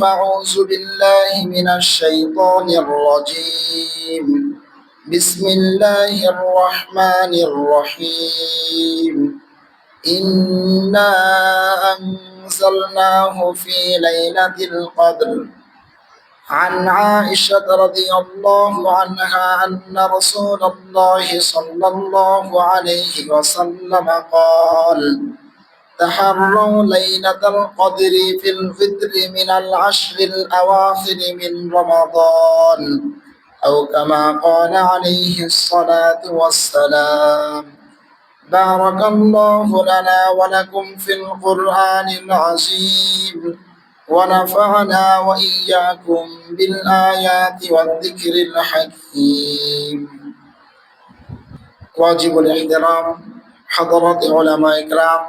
أعوذ بالله من الشيطان الرجيم. بسم الله الرحمن الرحيم. إنا أنزلناه في ليلة القدر. عن عائشة رضي الله عنها أن رسول الله صلى الله عليه وسلم قال: تحروا ليلة القدر في الفطر من العشر الأواخر من رمضان، أو كما قال عليه الصلاة والسلام. بارك الله لنا ولكم في القرآن العظيم، ونفعنا وإياكم بالآيات والذكر الحكيم. واجب الاحترام حضرات علماء کرام,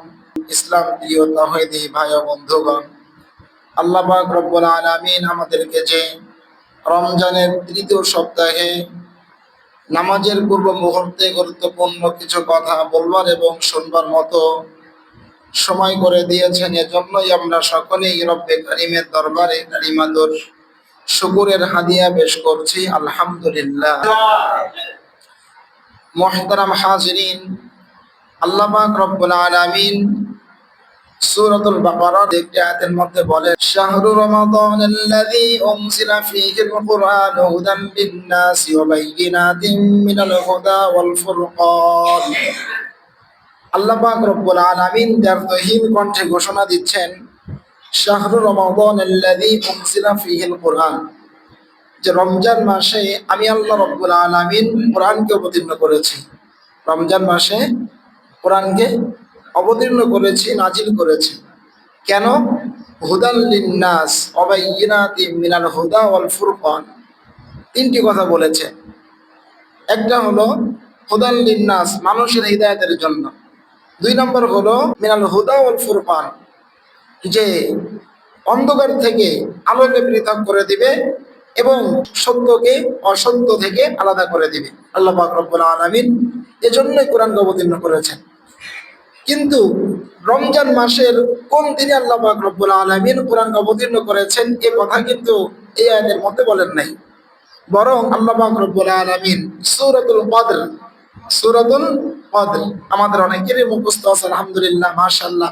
ইসলাম প্রিয় তাওহীদি ভাই ও বন্ধুগণ, আল্লাহ পাক রব্বুল আলামিন আমাদেরকে যে রমজানের তৃতীয় সপ্তাহে নামাজের পূর্ব মুহূর্তে গুরুত্বপূর্ণ কিছু কথা বলবার এবং শুনবার মতো সময় করে দিয়েছেন, এজন্যই আমরা সকলেই রব্বে কারীমের দরবারে কালিমাতুর শুকরের হাদিয়া পেশ করছি, আলহামদুলিল্লাহ। মুহতারাম হাজিরিন, আল্লাহ পাক রব্বুল আলামিন সূরাতুল বাকারার একটি আয়াতের মধ্যে বলেন, শাহরু রমাদানাল্লাযী উনজিলা ফীহিল কুরআনু হুদান লিন-নাসি ওয়া বাইয়িনাতিন মিনাল হুদা ওয়াল ফুরকান। আল্লাহ পাক রব্বুল আলামিন দ্বারতহীন কণ্ঠে ঘোষণা দিচ্ছেন, শাহরু রমাদানাল্লাযী উনজিলা ফীহিল কুরআন, যে রমজান মাসে আমি আল্লাহ রব্বুল আলামিন কোরআনকে অবতীর্ণ করেছি। রমজান মাসে কোরআনকে অবতীর্ণ করেছি, নাজিল করেছি। কেন? হুদাল লিন-নাস ওয়া বাইয়িনাতিন মিনাল হুদা ওয়াল ফুরকান। তিনটি কথা বলেছে। একটা হলো হুদাল লিন-নাস, মানুষের হিদায়াতের জন্য। দুই নম্বর হলো মিনাল হুদা ওয়াল ফুরকান, যে অন্ধকার থেকে আলোকে পৃথক করে দিবে এবং সত্যকে অসত্য থেকে আলাদা করে দিবে। আল্লাহ পাক রব্বুল আলামিন এজন্যই কোরআনকে অবতীর্ণ করেছেন। কিন্তু রমজান মাসের কোন দিনে আল্লাহ পাক রব্বুল আলামিন কোরআনকে অবতীর্ণ করেছেন এ কথা কিন্তু এই আয়াতের মধ্যে বলেন নাই। বরং আল্লাহ পাক রব্বুল আলামিন সূরাতুল কদর আমাদের অনেকেরই মুখস্থ আছে, আলহামদুলিল্লাহ, মাশাআল্লাহ।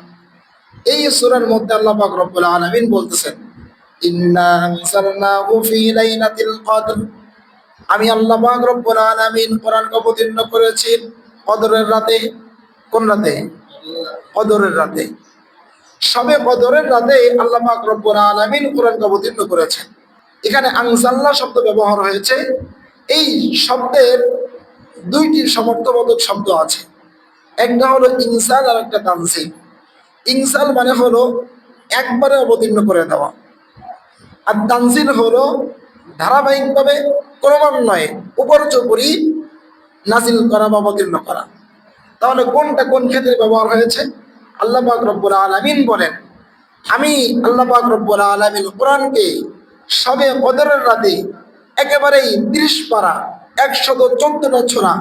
এই সূরার মধ্যে আল্লাহ পাক রব্বুল আলামিন বলতেছেন, ইন্না আনজালনাহু ফী লাইলাতিল কদর, আমি আল্লাহ পাক রব্বুল আলামিন কোরআনকে অবতীর্ণ করেছি কদরের রাতে। কোন রাতে? কদরের রাতে। শবে কদরের রাতে আল্লাহ পাক রব্বুল আলামিন কোরআনকে অবতীর্ণ করেছেন। এখানে আনজালনা শব্দ ব্যবহার হয়েছে। এই শব্দের দুইটি সমর্থবোধক শব্দ আছে, একটা হলো ইনসাল আর একটা তানজিল। ইনসাল মানে হলো একবারে অবতীর্ণ করে দেওয়া, আর তানজিল হলো ধারাবাহিকভাবে ক্রমান্বয়ে উপর্যুপরি নাজিল করা বা অবতীর্ণ করা। তাহলে কোনটা কোন ক্ষেত্রে ব্যবহার হয়েছে? আল্লাহ পাক রব্বুল আলামিন বলেন, আমি আল্লাহ পাক রব্বুল আলামিন কোরআনকে শবে কদরের রাতে একেবারেই 30 পারা 114টা সূরা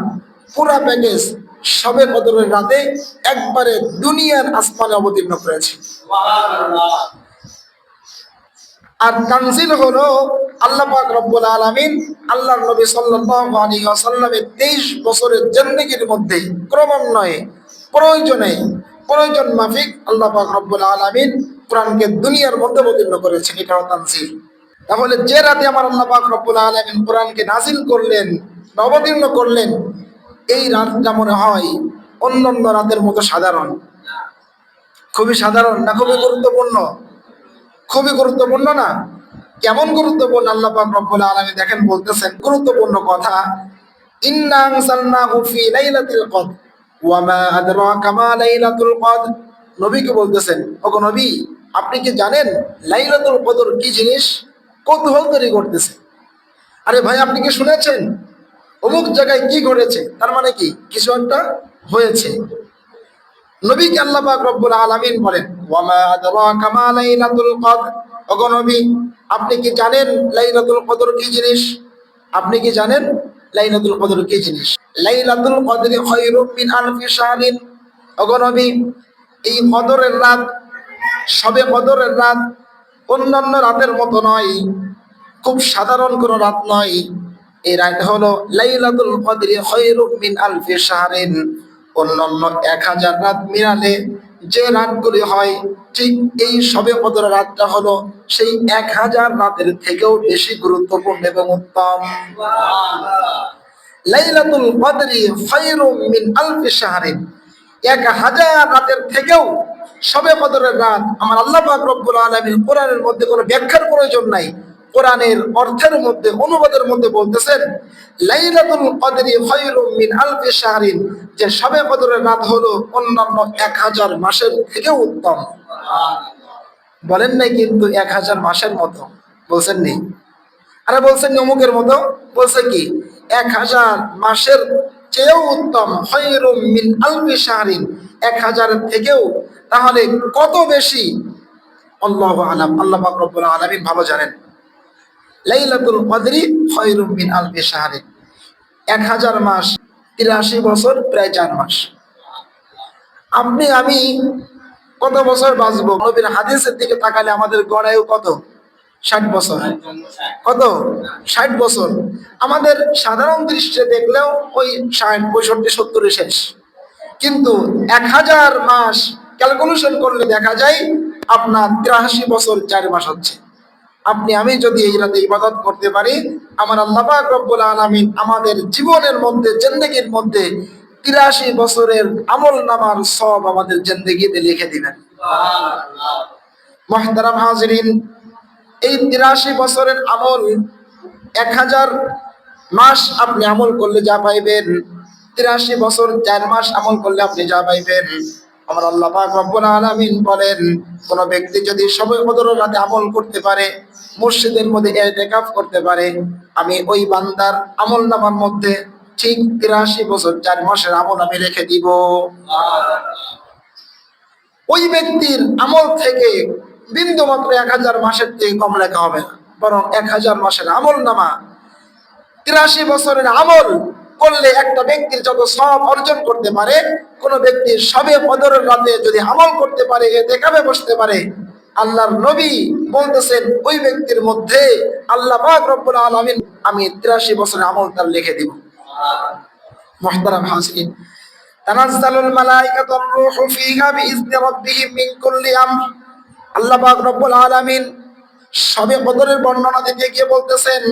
পুরা প্যাকেজ শবে কদরের রাতে একবারে দুনিয়ার আসমানে অবতীর্ণ করেছি। সুবহানাল্লাহ। আর তানজিল হলো আল্লাহ পাক রব্বুল আলামিন আল্লাহর নবী সাল্লাল্লাহু আলাইহি ওয়াসাল্লামের 23 বছরের জিন্দেগীর মধ্যে ক্রমান্বয়ে প্রয়োজন মাফিক আল্লাহ পাক রব্বুল আলামিন কোরআনকে দুনিয়ার মধ্যে অবতীর্ণ করেছেন, এটা হলো তানজিল। তাহলে যে রাতে আমার আল্লাহ পাক রব্বুল আলামিন কোরআনকে নাজিল করলেন বা অবতীর্ণ করলেন, এই রাতটা মনে হয় অন্যান্য রাতের মতো সাধারণ? খুবই সাধারণ না খুবই গুরুত্বপূর্ণ? খুবই গুরুত্বপূর্ণ না? কেমন গুরুত্বপূর্ণ? আল্লাহ পাক রব্বুল আলামিন দেখেন বলতেছেন গুরুত্বপূর্ণ কথা, ইন্না আনজালনাহু ফী লাইলাতিল কদর ওয়া মা আদরাকা মা লাইলাতুল কদর। নবীকে বলতেছেন, ওগো নবী, আপনি কি জানেন লাইলাতুল কদর কি জিনিস? কৌতূহল তৈরি করতেছে। আরে ভাই, আপনি কি শুনেছেন অমুক জায়গায় কি ঘটেছে? তার মানে কি কিছু একটা হয়েছে। নবীকে আল্লাহ পাক রব্বুল আলামিন বলেন, ওয়া মা আদরাকা মা লাইলাতুল কদর, ওগো নবী, আপনি কি জানেন লাইলাতুল কদর কি জিনিস? আপনি কি জানেন লাইলাতুল কদর কি জিনিস? লাইলাতুল কদরি খায়রুম মিন আলফি শাহরিন, ওগো নবী, এই কদরের রাত, শবে কদরের রাত অন্যান্য রাতের মতো নয়, খুব সাধারণ কোনো রাত নয়। এই রাত হলো লাইলাতুল কদরি খায়রুম মিন আলফি শাহরিন। অন্যান্য 1000 রাত মিলালে যে রাতগুলি হয়, ঠিক এই শবে কদর রাতটা হলো সেই 1000 রাতের থেকেও বেশি গুরুত্বপূর্ণ এবং উত্তম। লাইলাতুল কদরি খায়রুম মিন আলফি শাহরিন, 1000 রাতের থেকেও শবে কদরের রাত আমার আল্লাহ পাক রব্বুল আলামিন কোরআনের মধ্যে কোনো ব্যাখ্যার প্রয়োজন নাই, কোরআনের অর্থের মধ্যে, অনুবাদের মধ্যে বলতেছেন লাইলাতুল কদরি খায়রুম মিন আলফি শাহরিন, যে শবে কদরের রাত হলো অন্যান্য 1000 মাসের থেকেও উত্তম। বলেন নাই কিন্তু 1000 মাসের মতো বলছেন নি, আরে বলছেন অমুকের মতো, বলছে কি 1000 মাসের চেয়েও উত্তম, খায়রুম মিন আলফি শাহরিন, 1000 থেকেও। তাহলে কত বেশি? আল্লাহু আলাম, আল্লাহ পাক রব্বুল আলামিন ভালো জানেন। লাইলাতুল কদরি খায়রুম মিন আলফি শাহরিন, 1000 মাস 83 বছর, প্রায় 4 মাস। আপনি আমি কত বছর বাঁচবো? নবীর হাদিসের দিকে তাকালে আমাদের গড়ায়ু কত? 60 বছর। কত? 60 বছর। আমাদের সাধারণ দৃশ্যে দেখলেও ওই 60, 65, 70 শেষ। কিন্তু 1000 মাস ক্যালকুলেশন করলে দেখা যায় আপনার 83 বছর 4 মাস হচ্ছে। আপনি আমি যদি এই রাতে ইবাদত করতে পারি, আমার আল্লাহ পাক রব্বুল আলামিন আমাদের জীবনের মধ্যে, জিন্দেগির মধ্যে 83 বছরের আমল নামার সব আমাদের জিন্দেগিতে লিখে দিবেন। মুহতারাম হাজিরিন, এই 83 বছরের আমল 1000 মাস আপনি আমল করলে যা পাইবেন, 83 বছর 4 মাস আমল করলে আপনি যা পাইবেন, আমার আল্লাহ পাক রব্বুল আলামিন বলেন কোন ব্যক্তি যদি শবে কদরের রাতে আমল করতে পারে, মসজিদের মধ্যে ইতিকাফ করতে পারে, আমি ওই বান্দার আমল নামার মধ্যে ঠিক 83 বছর 4 মাসের আমল আমি রেখে দিব। ওই ব্যক্তির আমল থেকে বিন্দু মাত্র 1000 মাসের থেকে কম লেখা হবে না, বরং 1000 মাসের আমল নামা 83 বছরের আমল করলে একটা ব্যক্তির যত সওয়াব অর্জন করতে পারে, কোন ব্যক্তি শবে কদরের রাতে যদি আমল করতে পারে, ইতিকাফে বসতে পারে, আল্লাহর নবী বলতেছেন ওই ব্যক্তির মধ্যে আল্লাহ পাক রব্বুল আলামিন আমি 83 বছরের আমল তার লিখে দিব। মুহতারাম হাজিরিন, তানাজ্জালুল মালাইকাতু ওয়ার রূহু ফীহা বিইজনি রাব্বিহিম মিন কুল্লি আমর। আল্লাহ পাক রব্বুল আলামিন শবে কদরের বর্ণনা দিতে গিয়ে বলতেছেন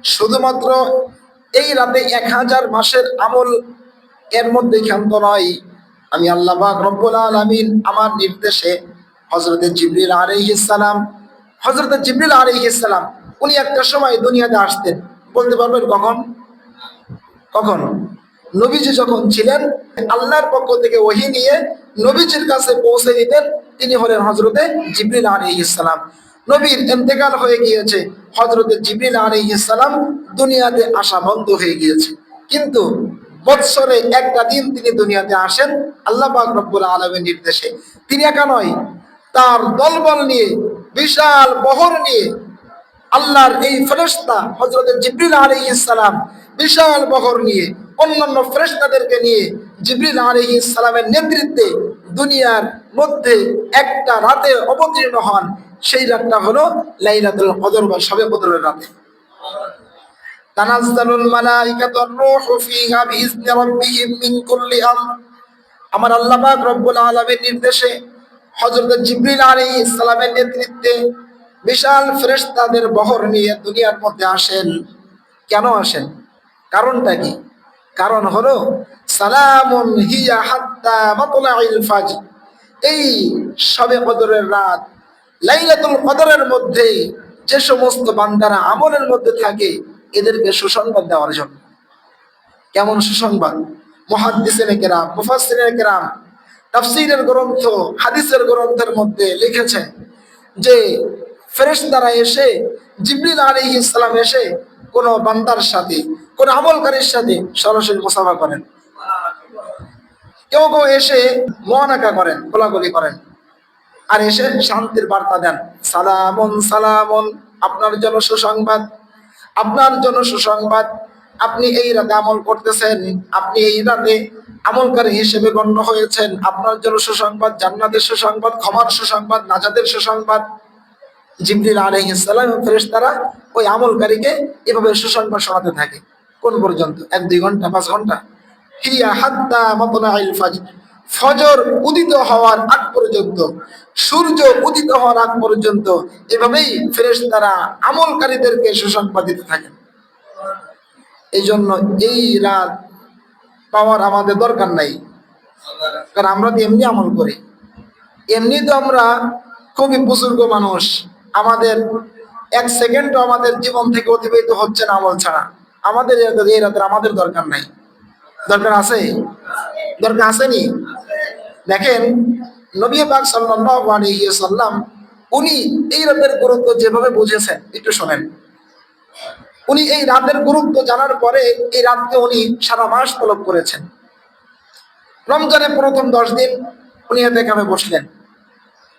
শুধুমাত্র এই রাতে 1000 মাসের আমল এর মধ্যে ক্ষান্ত নয়, আমি আল্লাহ পাক রব্বুল আলামিন আমার নির্দেশে হযরত জিবরিল আলাইহিস সালাম, উনি একটা সময় দুনিয়াতে আসতেন। বলতে পারবেন কখন? কখন? নবীজি যখন ছিলেন, আল্লাহর পক্ষ থেকে ওহী নিয়ে নবীজির কাছে পৌঁছে দিতেন, তিনি হলেন হযরতে জিবরিল আলাইহিস সালাম। নবীর ইন্তেকাল হয়ে গিয়েছে, হযরতে জিবরিল আলাইহিস সালাম দুনিয়াতে আসা বন্ধ হয়ে গিয়েছে। কিন্তু বৎসরে একটা দিন তিনি দুনিয়াতে আসেন আল্লাহ পাক রব্বুল আলামিনের নির্দেশে। তিনি একা নয়, তার দলবল নিয়ে, বিশাল বহর নিয়ে আল্লাহর এই ফেরেশতা হযরত জিবরিল আলাইহিস সালাম বিশাল বহর নিয়ে, অন্যান্য ফেরেশতাদেরকে নিয়ে জিবরিল আলাইহিস সালামের নেতৃত্বে দুনিয়ার মধ্যে একটা রাতে অবতীর্ণ হন। সেই রাতটা হলো লাইলাতুল কদর বা শবে কদরের রাতে। তানাজ্জালুল মালাইকাতু ওয়ার রূহু ফীহা বিইজনি রাব্বিহিম মিন কুল্লি আমর। আমার আল্লাহ পাক রব্বুল আলামিনের নির্দেশে হযরত জিবরিল আলাইহিস সালামের নেতৃত্বে বিশাল ফেরেশতাদের বহর নিয়ে দুনিয়ার মধ্যে আসেন। কেন আসেন? কারণটা কি? কারণ হলো সালামুন হিয়া হাত্তা মাতলাইল ফাজর। এই শবে কদরের রাত, লাইলাতুল কদরের মধ্যে যে সমস্ত বান্দারা আমলের মধ্যে থাকে, এদেরকে সুসংবাদ দেওয়ার জন্য। কেমন সুসংবাদ? মুহাদ্দিসিনে কেরাম, মুফাসসিরিনে কেরাম তাফসীরের গ্রন্থ, হাদিসের গ্রন্থের মধ্যে লিখেছেন যে ফেরেশতারা এসে, জিবরিল আলাইহিস সালাম এসে কোন বান্দার সাথে, কোন আমলকারীর সাথে সরাসরি মুসাফা করেন। কেউ কেউ এসে মুআনাকা করেন, কোলাকুলি করেন, আর এসে শান্তির বার্তা দেন। সালামুন সালামুন, আপনার জন্য সুসংবাদ, আপনার জন্য সুসংবাদ। আপনি এই রাতে আমল করতেছেন, আপনি এই রাতে আমলকারী হিসেবে গণ্য হয়েছেন, আপনার জন্য সুসংবাদ, জান্নাতের সুসংবাদ, ক্ষমার সুসংবাদ, নাজাতের সুসংবাদ। জিবরিল আলাইহিস সালাম এবং ফেরেশতারা ওই আমলকারীকে এভাবে সুসংবাদ শোনাতে থাকে। কোন পর্যন্ত? 1-2 ঘন্টা, 5 ঘন্টা? হিয়া হাত্তা মাতলাইল ফাজর, ফজর উদিত হওয়ার আগ পর্যন্ত, সূর্য উদিত হওয়ার আগ পর্যন্ত এভাবেই ফেরেশতারা আমলকারীদেরকে সুসংবাদ দিতে থাকেন। এই জন্য এই রাত পাওয়ার আমাদের দরকার নাই, কারণ আমরা তো এমনি আমল করি। এমনি তো আমরা খুবই বুজুর্গ মানুষ, আমাদের 1 সেকেন্ডও আমাদের জীবন থেকে অতিবাহিত হচ্ছে না আমল ছাড়া। আমাদের এই রাতের আমাদের দরকার নাই। দরকার আছে? দরকার আসেনি? দেখেন, নবী পাক সাল্লাল্লাহু আলাইহি ওয়াসাল্লাম উনি এই রাতের গুরুত্ব যেভাবে বুঝেছেন, একটু শোনেন। উনি এই রাতের গুরুত্ব জানার পরে এই রাতকে উনি সারা মাস তলব করেছেন। রমজানের প্রথম 10 দিন উনি এতেকাফে বসলেন,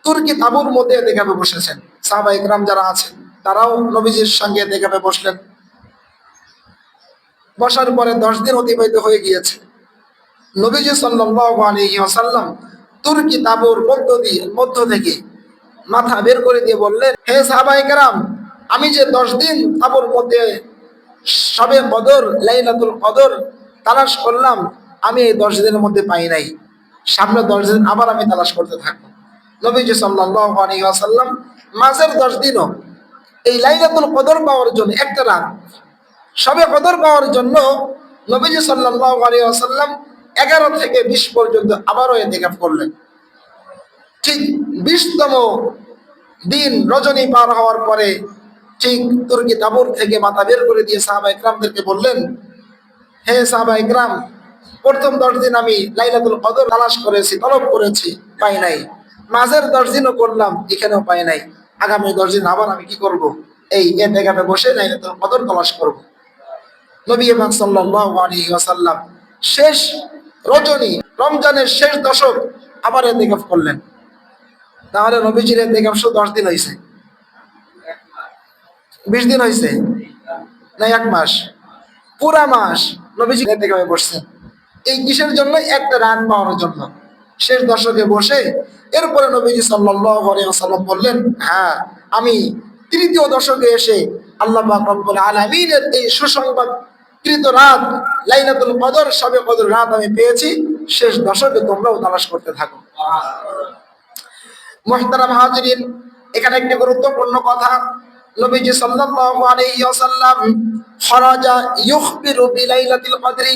তুর্কি তাঁবুর মধ্যে এতেকাফে বসেছেন। সাহাবা ইকরাম যারা আছেন তারাও নবীজির সঙ্গে এতেকাফে বসলেন। বসার পরে 10 দিন অতিবাহিত হয়ে গিয়েছে। নবীজি সাল্লাল্লাহু আলাইহি ওয়াসাল্লাম তুর্কি তাঁবুর মধ্য থেকে মাথা বের করে দিয়ে বললেন, হে সাহাবায়ে কেরাম, আমি যে 10 দিন তাঁবুর মধ্যে শবে কদর, লাইলাতুল কদর তালাশ করলাম, আমি এই 10 দিনের মধ্যে পাই নাই। সামনে 10 দিন আবার আমি তালাশ করতে থাকবো। নবীজি সাল্লাল্লাহু আলাইহি ওয়াসাল্লাম মাঝের 10 দিনও এই লাইলাতুল কদর পাওয়ার জন্য, একটা রাত শবে কদর পাওয়ার জন্য নবীজি সাল্লাল্লাহু আলাইহি ওয়াসাল্লাম 11 থেকে 20 পর্যন্ত আবারও ইতিকাফ করলেন। ঠিক 20তম দিন রজনী পার হওয়ার পরে ঠিক তুর্কি তাঁবুর থেকে মাথা বের করে দিয়ে সাহাবা ইকরামদেরকে বললেন, হে সাহাবা ইকরাম, প্রথম 10 দিন আমি লাইলাতুল কদর তালাশ করেছি, তলব করেছি, পাই নাই। মাঝের 10 দিনও করলাম, এখানেও পাই নাই। আগামী 10 দিন আবার আমি কি করব? এই ইতিকাফে বসে লাইলাতুল কদর তালাশ করব। নবী পাক সাল্লাল্লাহু আলাইহি ওয়াসাল্লাম শেষ রজনী, রমজানের শেষ দশক আবার ইতিকাফ করলেন। তাহলে নবীজির ইতিকাফ শুধু 10 দিন হয়েছে? 20 দিন হয়েছে? না 1 মাস? পুরা মাস নবীজি ইতিকাফে বসছেন। এই কিসের জন্য? একটা রাত পাওয়ার জন্য। শেষ দশকে বসে এরপরে নবীজি সাল্লাল্লাহু আলাইহি ওয়াসাল্লাম বললেন, হ্যাঁ, আমি তৃতীয় দশকে এসে আল্লাহ পাক রব্বুল আলামিনের এই সুসংবাদ কৃত রাত লাইলাতুল কদর, শবে কদর রাত আমি পেয়েছি। শেষ দশকে তোমরাও তালাশ করতে থাকো। মুহতারাম হাজিরিন, এখানে একটি গুরুত্বপূর্ণ কথা, নবীজি সাল্লাল্লাহু আলাইহি ওয়াসাল্লাম খরাজা ইউখবিরু বিলাইলাতিল কদরি,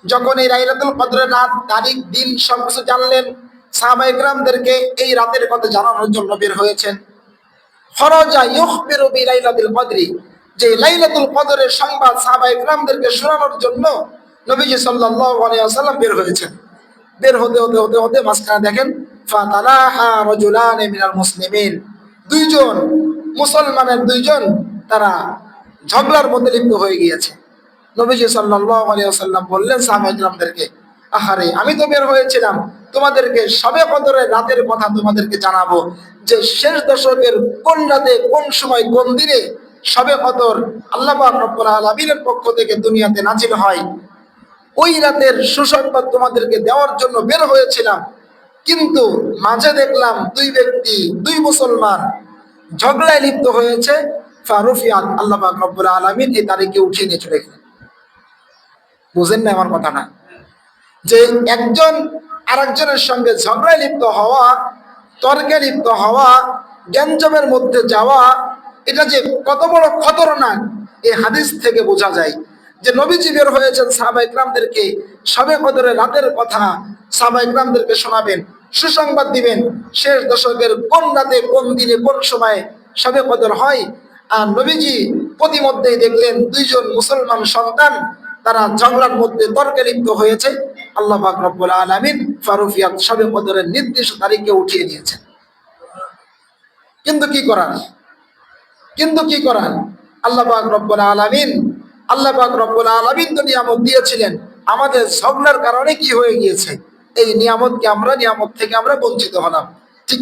যখন এই লাইলাতুল কদরের রাত, তারিখ, দিন সবকিছু জানলেন, সাহাবায়ে কেরামদেরকে এই রাতের কথা জানানোর জন্য বের হয়েছেন। খরাজা ইউখবিরু বিলাইলাতিল কদরি, যে লাইলাতুল কদরের সংবাদ সাহাবায়ে কেরামদেরকে শোনানোর জন্য নবীজি সাল্লাল্লাহু আলাইহি ওয়াসাল্লাম বের হয়েছেন। বের হতে হতে হতে হতে মাঝখানে দেখেন, ফাতালাহা রাজুলান মিনাল মুসলিমিন, দুইজন মুসলমানের দুইজন তারা ঝগড়ার মধ্যে লিপ্ত হয়ে গিয়েছে। নবীজি সাল্লাল্লাহু আলাইহি ওয়াসাল্লাম বললেন সাহাবায়ে কেরামদেরকে, আহারে, আমি তো বের হয়েছিলাম তোমাদেরকে শবে কদরের রাতের কথা তোমাদেরকে জানাবো, যে শেষ দশকের কোন রাতে, কোন সময়, কোন দিনে শবে কদর আল্লাহ পাক রব্বুল আলামিনের পক্ষ থেকে দুনিয়াতে নাজিল হয়। ওই রাতের সুসংবাদ তোমাদেরকে দেওয়ার জন্য বের হয়েছিলাম, কিন্তু মাঝে দেখলাম দুই ব্যক্তি, দুই মুসলমান ঝগড়ায় লিপ্ত হয়েছে। ফারুফিয়াত, আল্লাহ পাক রব্বুল আলামিন এই তারিখে উঠিয়ে নিয়ে চলে গেলেন। বুঝেন না আমার কথাটা? যে একজন আরেকজনের সঙ্গে ঝগড়ায় লিপ্ত হওয়া, তর্কে লিপ্ত হওয়া, গ্যাঞ্জামের মধ্যে যাওয়া, এটা যে কত বড় খতরনাক এই হাদিস থেকে বোঝা যায়। যে নবীজি বের হয়েছেন সাহাবায়ে কেরামদেরকে শবে কদরের রাতের কথা সাহাবায়ে কেরামদেরকে শোনাবেন, সুসংবাদ দিবেন, শেষ দশকের কোন রাতে, কোন দিনে, কোন সময়ে শবে কদর হয়। আর নবীজি প্রতিমধ্যেই দেখলেন দুইজন মুসলমান সন্তান তারা ঝগড়ার মধ্যে তর্কে লিপ্ত হয়েছে। আল্লাহ পাক রব্বুল আলামিন ফারুফিয়াত শবে কদরের নির্দিষ্ট তারিখে উঠিয়ে নিয়েছেন। কিন্তু কি করার? আল্লাহ পাক রব্বুল আলামিন তো নিয়ামত দিয়েছিলেন, আমাদের ঝগড়ার কারণে কি হয়ে গিয়েছে, এই নিয়ামত থেকে আমরা বঞ্চিত হলাম। ঠিক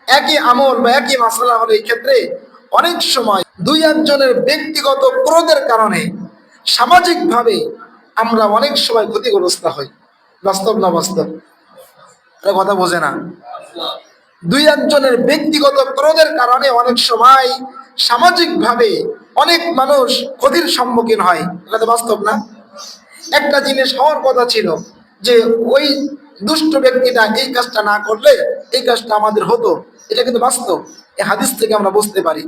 একই আমল বা একই মাসআলা হলো, এই ক্ষেত্রে অনেক সময় দুই একজনের ব্যক্তিগত ক্রোধের কারণে সামাজিকভাবে আমরা অনেক সময় ক্ষতিগ্রস্ত হই। বাস্তব না বাস্তব? কথা বোঝে না? দুই একজনের ব্যক্তিগত ক্রোধের কারণে অনেক সময় সামাজিকভাবে অনেক মানুষ ক্ষতির সম্মুখীন হয়। এটা তো বাস্তব না? একটা জিনিস হওয়ার কথা ছিল যে ওই দুষ্ট ব্যক্তিটা এই কাজটা না করলে এই কাজটা আমাদের হতো, এটা কিন্তু বাস্তব। এই হাদিস থেকে আমরা বুঝতে পারি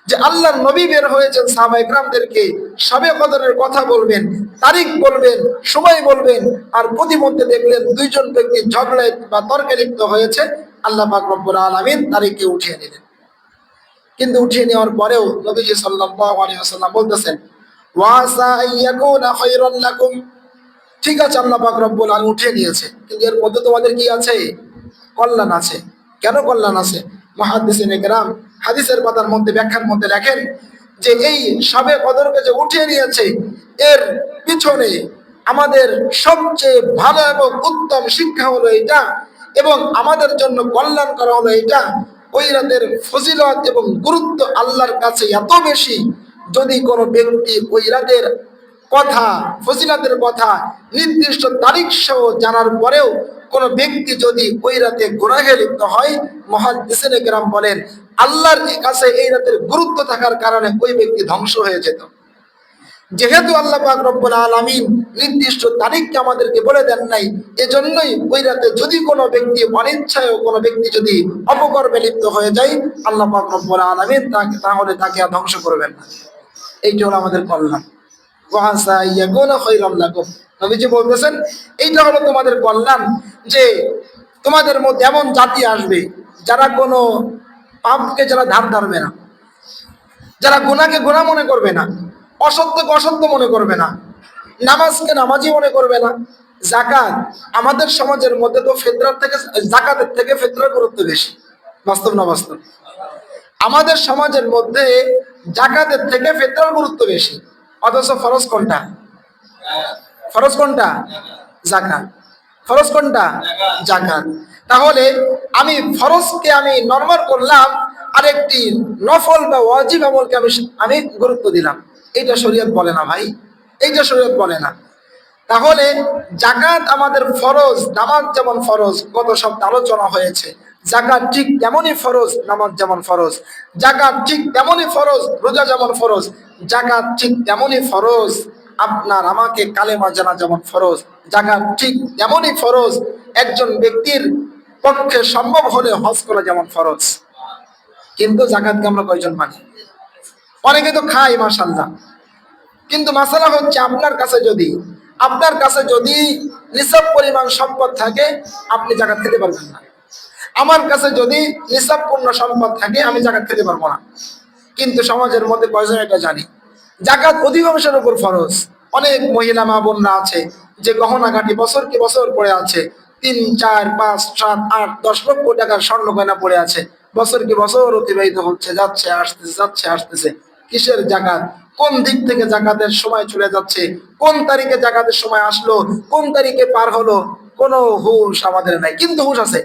যে আল্লাহর নবী বের হয়েছেন সাহাবায়ে কেরামদেরকে শবে কদরের কথা বলবেন, তারিখ বলবেন, সময় বলবেন, আর প্রতিমধ্যে দেখলেন দুইজন ব্যক্তি ঝগড়ায় বা তর্কে লিপ্ত হয়েছে, আল্লাহ পাক রব্বুল আলামিন তারিখকে উঠিয়ে নিলেন। কিন্তু উঠিয়ে নেওয়ার পরেও নবীজি সাল্লাল্লাহু আলাইহি ওয়াসাল্লাম বলতেছেন, ওয়াসা আইয়াকুনা খায়রান লাকুম, ঠিক আছে আল্লাহ পাক রব্বুল আলামিন উঠিয়ে নিয়েছে, কিন্তু এর মধ্যে তোমাদের কি আছে? কল্যাণ আছে। কেন কল্যাণ আছে? মুহাদ্দিসিনে কেরাম হাদিসের পাতার মধ্যে ব্যাখ্যার মধ্যে লেখেন যে এই শবে কদরকে যে উঠিয়ে নিয়েছে এর পিছনে আমাদের সবচেয়ে ভালো এবং উত্তম শিক্ষা হলো এটা, এবং আমাদের জন্য কল্যাণ করা হলো এটা। ওই রাতের ফজিলত এবং গুরুত্ব আল্লাহর কাছে এত বেশি, যদি কোনো ব্যক্তি ওই রাতের কথা, ফজিলতের কথা নির্দিষ্ট তারিখ সহ জানার পরেও কোন ব্যক্তি যদি ওই রাতে গুনাহে লিপ্ত হয়, মুহাদ্দিসিনে কেরাম বলেন আল্লাহর কাছে এই রাতের গুরুত্ব থাকার কারণে ওই ব্যক্তি ধ্বংস হয়ে যেত। যেহেতু আল্লাহ পাক রব্বুল আলামিন নির্দিষ্ট তারিখকে আমাদেরকে বলে দেন নাই, এজন্যই ওই রাতে যদি কোনো ব্যক্তি অনিচ্ছায় কোনো ব্যক্তি যদি অপকর্মে লিপ্ত হয়ে যায়, আল্লাহ পাক রব্বুল আলামিন তাহলে তাকে আর ধ্বংস করবেন না। এইটা হলো আমাদের কল্যাণ। ওয়াসা ইয়াকুনা খায়রান লাকুম, নবীজি বলতেছেন এইটা হলো তোমাদের কল্যাণ, যে তোমাদের মধ্যে এমন জাতি আসবে যারা কোনো পাপকে যারা ধার ধারবে না, যারা গুনাহকে গুনাহ মনে করবে না, অসত্যকে অসত্য মনে করবে না, নামাজকে নামাজি মনে করবে না। যাকাত, আমাদের সমাজের মধ্যে তো ফিতরার থেকে যাকাতের থেকে ফিতরার গুরুত্ব বেশি। বাস্তব না বাস্তব? আমাদের সমাজের মধ্যে যাকাতের থেকে ফিতরার গুরুত্ব বেশি, অথচ ফরজ কোনটা? ফরজ কোনটা? যাকাত। ফরজ কোনটা? যাকাত। তাহলে আমি ফরজকে আমি নরমাল করলাম, আরেকটি নফল বা ওয়াজিব আমলকে আমি গুরুত্ব দিলাম। এইটা শরীয়ত বলে না ভাই, এইটা শরীয়ত বলে না। তাহলে যাকাত আমাদের ফরজ, নামাজ যেমন ফরজ, গত সপ্তাহে আলোচনা হয়েছে, যাকাত ঠিক তেমনই ফরজ, নামাজ যেমন ফরজ, যাকাত ঠিক তেমনই ফরজ, রোজা যেমন ফরজ, যাকাত ঠিক তেমনই ফরজ, আপনার আমাকে কালেমা জানা যেমন ফরজ, যাকাত ঠিক তেমনই ফরজ, একজন ব্যক্তির পক্ষে সম্ভব হলে হজ করা যেমন ফরজ। কিন্তু যাকাতকে আমরা কয়জন মানি? অনেকে তো খায় মাশাআল্লাহ, কিন্তু মাসালা হচ্ছে আপনার কাছে যদি নিসাব পরিমাণ সম্পদ থাকে, আপনি যাকাত খেতে পারবেন না। আমার কাছে যদি নিসাব পূর্ণ সম্পদ থাকে, আমি যাকাত খেতে পারবো না। কিন্তু সমাজের মধ্যে কয়জন এটা জানি? যাকাত অধিকাংশের উপর ফরজ। অনেক মহিলা মা বোনরা আছে যে গহনাগাটি বছর কি বছর পড়ে আছে, 3, 4, 5, 7, 8, 10 লক্ষ টাকার স্বর্ণ গয়না পড়ে আছে, বছর কি বছর অতিবাহিত হচ্ছে, যাচ্ছে আসতেছে। কিসের যাকাত? কোন দিক থেকে যাকাতের সময় চলে যাচ্ছে, কোন তারিখে যাকাতের সময় আসলো, কোন তারিখে পার হলো, কোনো হুঁশ আমাদের নাই। কিন্তু হুঁশ আছে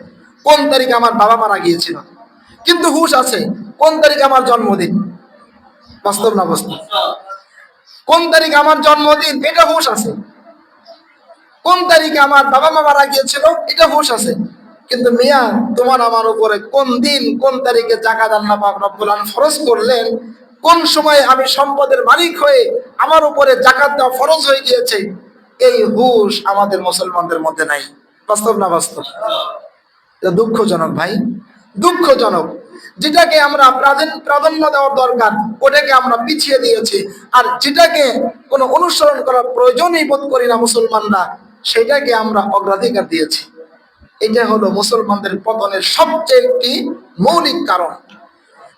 কোন তারিখে আমার বাবা মারা গিয়েছিল, কিন্তু হুঁশ আছে কোন তারিখে আমার জন্মদিন। বাস্তব না বাস্তব? কোন তারিখে আমার জন্মদিন, এটা হুঁশ আছে। কোন তারিখে আমার বাবা মা মারা গিয়েছিল, এটা হুঁশ আছে। কিন্তু মিয়া, তোমার আমার উপরে কোন দিন কোন তারিখে যাকাত আল্লাহ পাক রব্বুল আলামিন ফরজ করলেন, কোন সময় আমি সম্পদের মালিক হয়ে আমার উপরে যাকাত দেওয়া ফরজ হয়ে গিয়েছে, এই হুঁশ আমাদের মুসলমানদের মধ্যে নাই। বাস্তব না বাস্তব? এটা দুঃখজনক ভাই, দুঃখজনক। যেটাকে আমরা প্রাধান্য দেওয়ার দরকার, ওটাকে আমরা পিছিয়ে দিয়েছি। আর যেটাকে কোনো অনুসরণ করার প্রয়োজনই বোধ করি না মুসলমানরা, সেটাকে আমরা অগ্রাধিকার দিয়েছি। এটা হলো মুসলমানদের পতনের সবচেয়ে একটি মৌলিক কারণ।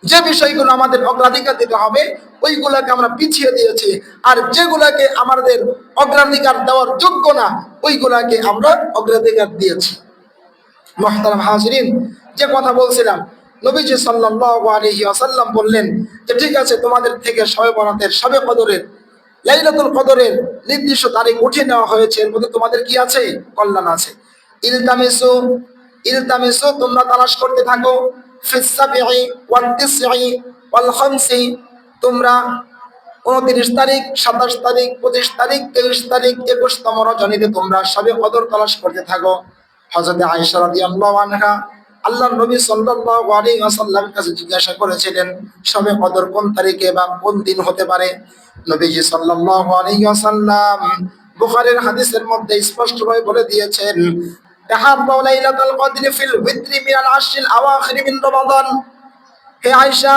যে বিষয়গুলো আমাদের অগ্রাধিকার দিতে হবে, ওইগুলাকে আমরা পিছিয়ে দিয়েছি। আর যেগুলাকে আমাদের অগ্রাধিকার দেওয়ার যোগ্য না, ওইগুলাকে আমরা অগ্রাধিকার দিয়েছি। মুহতারাম হাজিরিন, যে কথা বলছিলাম, নবীজি সাল্লাল্লাহু আলাইহি ওয়াসাল্লাম বললেন যে ঠিক আছে, তোমাদের থেকে শবে বরাতের, শবে কদরের, লাইলাতুল কদরের নির্দিষ্ট তারিখ উঠিয়ে নেওয়া হয়েছে, এর মধ্যে তোমাদের কি আছে? কল্যাণ আছে। ইলতামিসু ইলতামিসু, তোমরা তালাশ করতে থাকো, ফিস সাবঈ ওয়াত তিসঈ ওয়াল খামসি, তোমরা 29 তারিখ, 27 তারিখ, 25 তারিখ, 23 তারিখ, 21তম রজনীতে তোমরা শবে কদর তালাশ করতে থাকো। হযরত আয়েশা রাদিয়াল্লাহু আনহা আল্লাহর নবী সাল্লাল্লাহু আলাইহি ওয়াসাল্লামের কাছে জিজ্ঞাসা করেছিলেন শবে কদর কোন তারিখে বা কোন দিন হতে পারে। নবীজি সাল্লাল্লাহু আলাইহি ওয়াসাল্লাম বুখারীর হাদিসের মধ্যে স্পষ্টভাবে বলে দিয়েছেন, তাহাব্বু লাইলাতুল কদরি ফিল উইত্রি মিনাল আশরিল আওয়াখির মিন রমাদান। হে আয়েশা,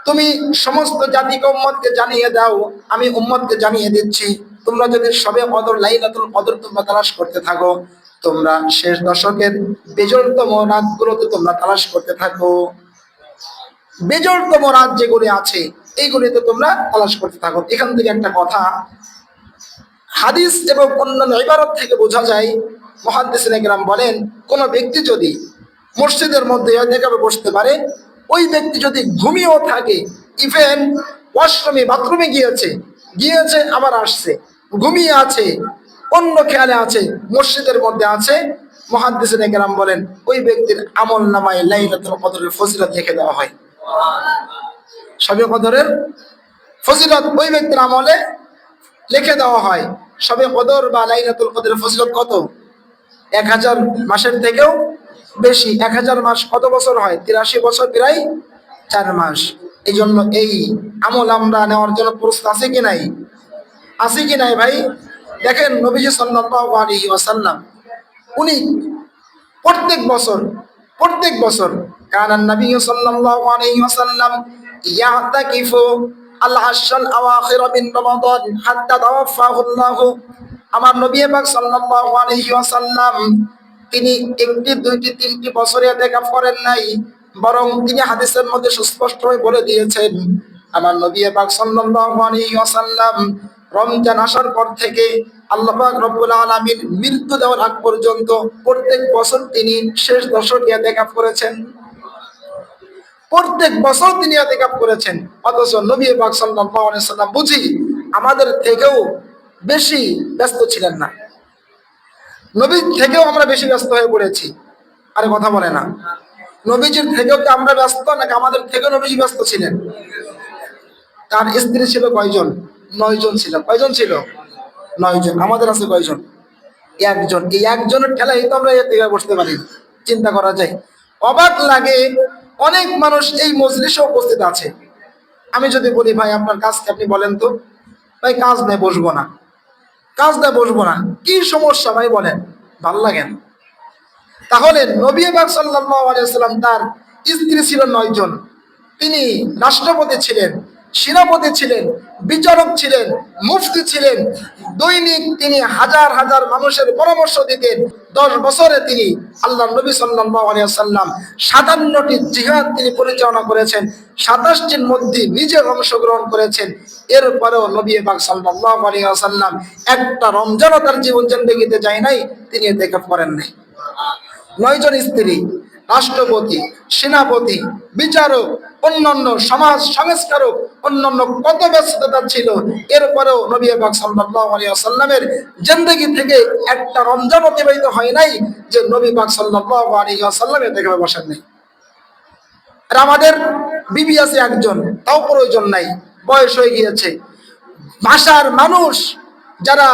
তুমি সমস্ত জাতিকে উম্মতকে জানিয়ে দাও, আমি উম্মতকে জানিয়ে দিচ্ছি, তোমরা যদি শবে কদর লাইলাতুল কদর তোমরা তালাশ করতে থাকো, তোমরা শেষ দশকের বেজলতম রাতগুলোতে তোমরা তালাশ করতে থাকো, বেজলতম রাত যেগুলি আছে এইগুলিতে তোমরা তালাশ করতে থাকো। এখান থেকে একটা কথা হাদিস এবং অন্যান্য ইবারত থেকে বোঝা যায়, মুহাদ্দিসিনে কেরাম বলেন, কোন ব্যক্তি যদি মসজিদের মধ্যে ইতিকাফে বসতে পারে, ওই ব্যক্তি যদি ঘুমিয়েও থাকে, ইভেন ওয়াশরুমে বাথরুমে গিয়েছে আবার আসছে, ঘুমিয়ে আছে, অন্য খেয়ালে আছে, মসজিদের মধ্যে আছে, মুহাদ্দিসিনে কেরাম বলেন ওই ব্যক্তির আমল নামায় লাইলাতুল কদরের ফজিলত লিখে দেওয়া হয়। শবে কদরের ফজিলত ওই ব্যক্তির আমলে লিখে দেওয়া হয়। শবে কদর বা লাইলাতুল কদরের ফজিলত কত? 1000 মাসের থেকেও বেশি। 1000 মাস কত বছর হয়? 83 বছর, প্রায় 4 মাস। এই জন্য এই আমল আমরা নেওয়ার জন্য প্রস্তুত আছে কি নাই? আছে কি নাই ভাই? দেখেন নবীজি সাল্লাল্লাহু আলাইহি ওয়াসাল্লাম উনি প্রত্যেক বছর কানান নবী সাল্লাল্লাহু আলাইহি ওয়াসাল্লাম ইয়াতাকিফু আল আশরাল আওয়াখির মিন রমাদান হাত্তা তাওয়াফাহুল্লাহ। আমার নবী পাক সাল্লাল্লাহু আলাইহি ওয়াসাল্লাম তিনি একটি, দুইটি, তিনটি বছরে ইতিকাফ করেন নাই, বরং তিনি হাদিসের মধ্যে সুস্পষ্টভাবে বলে দিয়েছেন, আমার নবী পাক সাল্লাল্লাহু আলাইহি ওয়াসাল্লাম রমজান আসার পর থেকে আল্লাহ পাক রব্বুল আলামিন মৃত্যু দেওয়ার আগ পর্যন্ত প্রত্যেক বছর তিনি শেষ দশকে ইতিকাফ করেছেন। প্রত্যেক বছর তিনি ইতিকাফ করেছেন। অথচ নবী পাক সাল্লাল্লাহু আলাইহি ওয়াসাল্লাম বুঝি আমাদের থেকেও বেশি ব্যস্ত ছিলেন না। নবীর থেকেও আমরা বেশি ব্যস্ত হয়ে পড়েছি। আরে কথা বলে না, নবীজির থেকেও কি আমরা ব্যস্ত, নাকি আমাদের থেকেও নবীজি ব্যস্ত ছিলেন? তার স্ত্রী ছিল কয়জন? 9 জন ছিল। কয়জন ছিল? 9 জন। আমাদের আছে কয়জন? একজন। এই একজনের ঠেলায় তো আমরা এতে বসতে পারি। চিন্তা করা যায়, অবাক লাগে। অনেক মানুষ এই মজলিসে উপস্থিত আছে। আমি যদি বলি ভাই আপনার কাজ কি, আপনি বলেন তো। ভাই কাজ নেই, বসবো না। কাজ নেই, বসবো না। কি সমস্যা ভাই বলেন? ভাল লাগে না। তাহলে নবী পাক সাল্লাল্লাহু আলাইহি ওয়াসাল্লাম তার স্ত্রী ছিল 9 জন। তিনি রাষ্ট্রপতি ছিলেন, সেনাপতি ছিলেন, বিচারক ছিলেন, মুফতি ছিলেন। দৈনিক তিনি হাজার হাজার মানুষের পরামর্শ দিতেন। 10 বছরে তিনি আল্লাহ নবী সাল্লাল্লাহু আলাইহি ওয়াসাল্লাম 57টি জিহাদ তিনি পরিচালনা করেছেন, 27টির মধ্যে নিজে অংশগ্রহণ করেছেন। এরপরেও নবী পাক সাল্লাল্লাহু আলাইহি ওয়াসাল্লাম একটা রমজানও তার জীবন জিন্দেগিতে যায় নাই, তিনি ইতিকাফ করেন নাই। 9 জন স্ত্রী, রাষ্ট্রপতি, সেনাপতি, বিচারক, অন্যান্য সমাজ সংস্কারক, অন্যান্য কত ব্যস্ততা ছিল। এরপরেও নবী পাক সাল্লাল্লাহু আলাইহি ওয়াসাল্লামের জিন্দেগি থেকে একটা রমজান অতিবাহিত হয় নাই যে নবী পাক সাল্লাল্লাহু আলাইহি ওয়াসাল্লাম ইতিকাফে বসেন নাই। আর আমাদের বিবি আছে একজন, তাও প্রয়োজন নাই, বয়স হয়ে গিয়েছে। ভাষার মানুষ যারা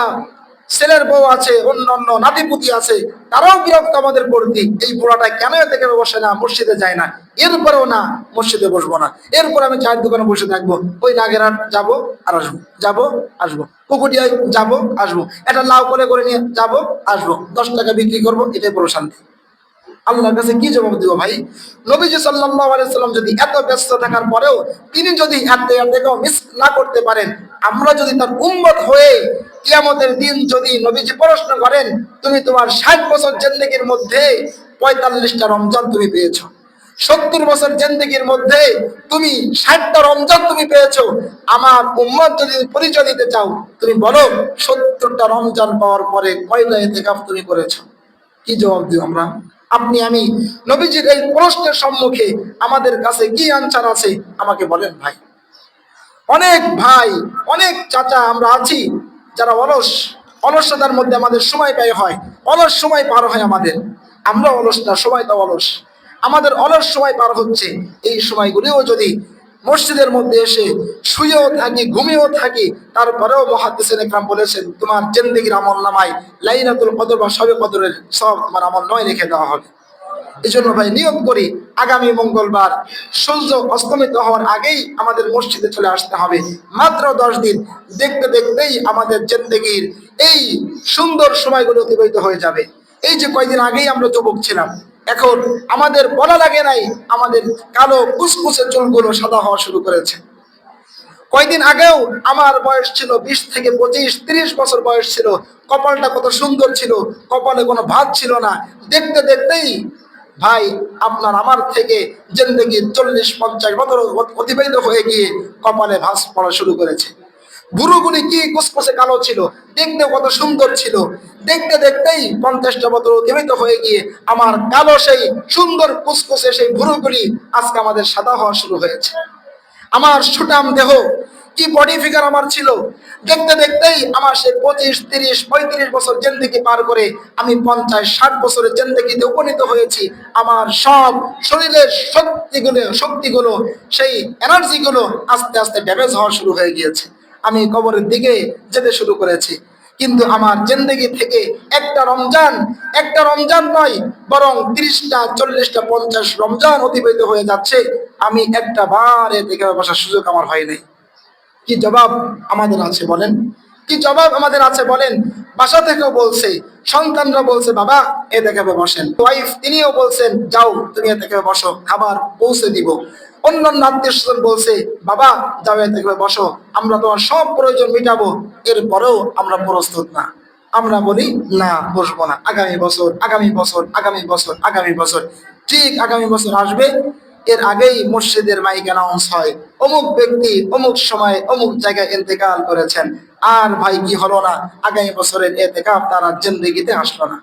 ছেলের বউ আছে, অন্যান্য নাতিপুতি আছে, তারাও বিরক্ত আমাদের প্রতি, এই বুড়াটা কেন থেকে বসে না, মসজিদে যায় না। এরপরেও না, মসজিদে বসবো না। এরপর আমি চায়ের দোকানে বসে থাকবো, ওই নাগেরহাট যাবো আর আসবো, যাবো আসবো, পুকুরিয়ায় যাবো আসবো, একটা লাউ করে নিয়ে যাবো আসবো, 10 টাকা বিক্রি করবো, এটাই বড় শান্তি। আল্লাহর কাছে কি জবাব দিব ভাই? নবীজি সাল্লাল্লাহু আলাইহি সাল্লাম যদি এত ব্যস্ত থাকার পরেও তিনি যদি এতেও মিস না করতে পারেন, আমরা যদি তার উম্মত হয়ে কিয়ামতের দিন যদি নবীজি প্রশ্ন করেন, তুমি তোমার 60 বছর জিন্দেগির মধ্যে 45টা রমজান তুমি পেয়েছো, 70 বছর জিন্দেগির মধ্যে তুমি 60টা রমজান তুমি পেয়েছো, আমার উম্মত যদি পরিচয় দিতে চাও, তুমি বলো 70টা রমজান পাওয়ার পরে কয়টা ইতিকাফ তুমি করেছো? কি জবাব দিও আমরা? আপনি আমি নবীজির এই প্রশ্নের সম্মুখে আমাদের কাছে কি আনসার আছে আমাকে বলেন ভাই। অনেক ভাই, অনেক চাচা আমরা আছি যারা অলসতার মধ্যে আমাদের সময় ব্যয় হয়, অলস সময় পার হয় আমাদের। আমরা অলস না, সময় তো অলস, আমাদের অলস সময় পার হচ্ছে। এই সময়গুলিও যদি মসজিদের মধ্যে এসে শুয়েও থাকি, ঘুমিয়েও থাকি, তারপরেও মুহাদ্দিসিনে কেরাম বলেছেন তোমার জিন্দেগির আমল নামায় লাইলাতুল কদর বা শবে কদরের সব তোমার আমল নয় লিখে দেওয়া হবে। এই জন্য ভাই নিয়ম করি আগামী মঙ্গলবার সূর্য অস্তমিত হওয়ার আগেই আমাদের মসজিদে চলে আসতে হবে। মাত্র 10 দিন, দেখতে দেখতেই আমাদের জিন্দেগির এই সুন্দর সময়গুলো অতিবাহিত হয়ে যাবে। এই যে কয়েকদিন আগেই আমরা যুবক ছিলাম, এখন আমাদের বলা লাগে নাই আমাদের কালো কুচকুচে চুলগুলো সাদা হওয়া শুরু করেছে। কয়েকদিন আগেও আমার বয়স ছিল 20 থেকে 25, 30 বছর বয়স ছিল, কপালটা কত সুন্দর ছিল, কপালে কোনো ভাঁজ ছিল না। দেখতে দেখতেই ভাই আপনার আমার থেকে জিন্দেগির 40-50 বছর অতিবাহিত হয়ে গিয়ে কপালে ভাঁজ পড়া শুরু করেছে। বুড়োগুলি কি কুচকুচে কালো ছিল, দেখতে কত সুন্দর ছিল, দেখতে দেখতেই 50টা বছর অতিবাহিত হয়ে গিয়ে আমার কালো সেই সুন্দর কুচকুচে সেই বুড়োগুলি আজকে আমাদের সাদা হওয়া শুরু হয়েছে। আমার সুঠাম দেহ, কি বডি ফিগার আমার ছিল, দেখতে দেখতেই আমার সে 25, 30, 35 বছর জিন্দেগি পার করে আমি 50-60 বছরের জিন্দেগিতে উপনীত হয়েছি। আমার সব শরীরের শক্তিগুলো সেই এনার্জিগুলো আস্তে আস্তে ড্যামেজ হওয়া শুরু হয়ে গিয়েছে। আমি কবরের দিকে যেতে শুরু করেছি। কিন্তু আমার জিন্দেগি থেকে একটা রমজান নয়, বরং 30টা, 40টা, 50 রমজান অতিবাহিত হয়ে যাচ্ছে, আমি একটা বার এ দেখে বসার সুযোগ আমার হয় নাই। কি জবাব আমাদের আছে বলেন? কি জবাব আমাদের আছে বলেন? বাসা থেকেও বলছে, সন্তানরা বলছে বাবা এ দেখে বসেন, ওয়াইফ তিনিও বলছেন যাও তুমি এ দেখে বসো, খাবার পৌঁছে দিব। অন্যান্য আত্মীয় স্বজন বলছে বাবা যাও এ দেখে বসো, আমরা তোমার সব প্রয়োজন মিটাবো। এরপরেও আমরা প্রস্তুত না। আমরা বলি না, বসবো না, আগামী বছর, আগামী বছর, আগামী বছর, আগামী বছর। ঠিক আগামী বছর আসবে, এর আগেই মসজিদের মাইক অ্যানাউন্স হয় অমুক ব্যক্তি অমুক সময় অমুক জায়গায় ইন্তেকাল করেছেন। আর ভাই কি হলো না, আগামী বছরের ইন্তেকাল তার আর জিন্দেগিতে আসলো না।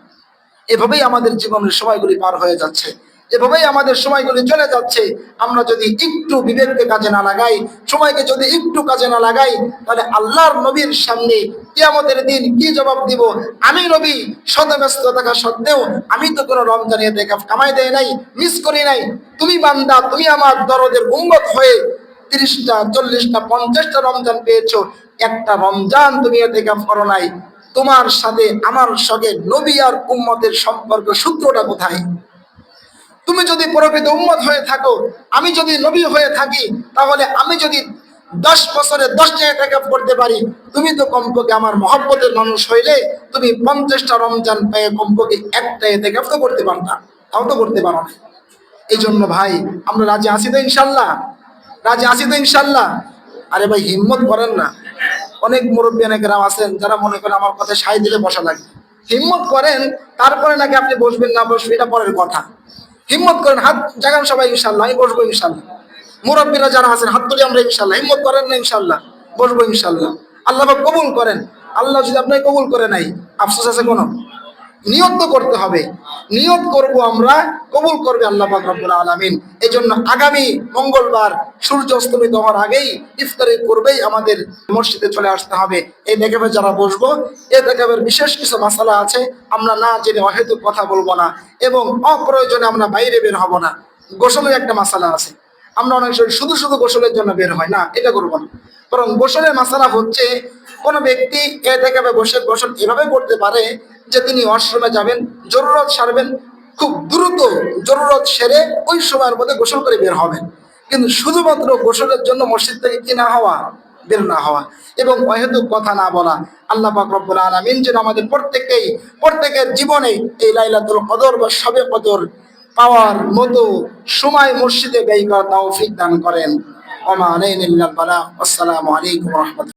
এভাবেই আমাদের জীবনের সময়গুলি পার হয়ে যাচ্ছে, এভাবেই আমাদের সময়গুলি চলে যাচ্ছে। আমরা যদি একটু বিবেককে কাজে না লাগাই, সময়কে যদি একটু কাজে না লাগাই, তাহলে আল্লাহর নবীর সামনে কিয়ামতের দিন কি জবাব দিব? আমি নবী শত ব্যস্ত থাকা সত্ত্বেও আমি তো কোনো রমজানে দেখা কামাই দেয় নাই, মিস করি নাই। তুমি বান্দা, তুমি আমার দরদের উম্মত হয়ে 30টা, 40টা, 50টা রমজান পেয়েছো, একটা রমজান তুমি এতেকাফ করো নাই। তোমার সাথে আমার সঙ্গে নবী আর উম্মতের সম্পর্ক সূত্রটা কোথায়? তুমি যদি প্রকৃত উম্মত হয়ে থাকো, আমি যদি নবী হয়ে থাকি, তাহলে আমি যদি 10 বছরে 10টা ইতিকাফ করতে পারি, তুমি তো কমপক্ষে আমার মহব্বতের মানুষ হইলে তুমি 50টা রমজান পেয়ে কমপক্ষে একটা ইতিকাফ তো করতে পারতা, তাও তো করতে পারো না। এই জন্য ভাই আমরা রাজি আছি তো ইনশাল্লাহ? রাজি আছি তো ইনশাল্লাহ? আরে ভাই হিম্মত করেন না। অনেক মুরব্বী অনেকেরাও আছেন যারা মনে করেন আমার কথা সাই দিলে বসা লাগে। হিম্মত করেন, তারপরে নাকি আপনি বসবেন না বসবেন এটা পরের কথা। হিম্মত করেন, হাত জাগান সবাই ইনশাল্লাহ, আমি বসবো ইনশাল্লাহ। মুরব্বীরা যারা আছেন হাত তুলি আমরা ইনশাল্লাহ। হিম্মত করেন না ইনশাল্লাহ? বসবো ইনশাল্লাহ। আল্লাহ পাক কবুল করেন। আল্লাহ যদি আপনাকে কবুল করে নাই, আফসোস আছে কোনো? নিয়ত তো করতে হবে, নিয়ত করব আমরা, কবুল করবে আল্লাহ পাক রব্বুল আলামিন। এই জন্য আগামী মঙ্গলবার সূর্য অস্তমিত হওয়ার আগেই ইফতারের পূর্বেই আমাদের মসজিদে চলে আসতে হবে। এই নেকেবে যারা বসবো, এই নেকেবের বিশেষ কিছু মাসালা আছে, আমরা না জেনে অহেতুক কথা বলবো না এবং অপ্রয়োজনে আমরা বাইরে বের হব না। গোসলের একটা মাসালা আছে, আমরা অনেক সময় শুধু শুধু গোসলের জন্য বের হয় না, এটা করবো না। বরং গোসলের মাসালা হচ্ছে, কোনো ব্যক্তি এতেকাবে বসে গোসল এভাবে করতে পারে যে তিনি ওয়াশরুমে যাবেন, জরুরত সারবেন, খুব দ্রুত জরুরত সেরে ওই সময়ের মধ্যে গোসল করে বের হবেন। কিন্তু শুধুমাত্র গোসলের জন্য মসজিদ থেকে কি না হওয়া, বের না হওয়া এবং অহেতুক কথা না বলা। আল্লাহ পাক রব্বুল আলামিন যেন আমাদের প্রত্যেকের জীবনে এই লাইলাতুল কদর বা শবে কদর পাওয়ার মতো সময় মসজিদে ব্যয় করা তৌফিক দান করেন। ওয়া মা আলাইনা ইল্লাল বালাগ। আসসালামু আলাইকুম ওয়া রাহমাতুল্লাহ।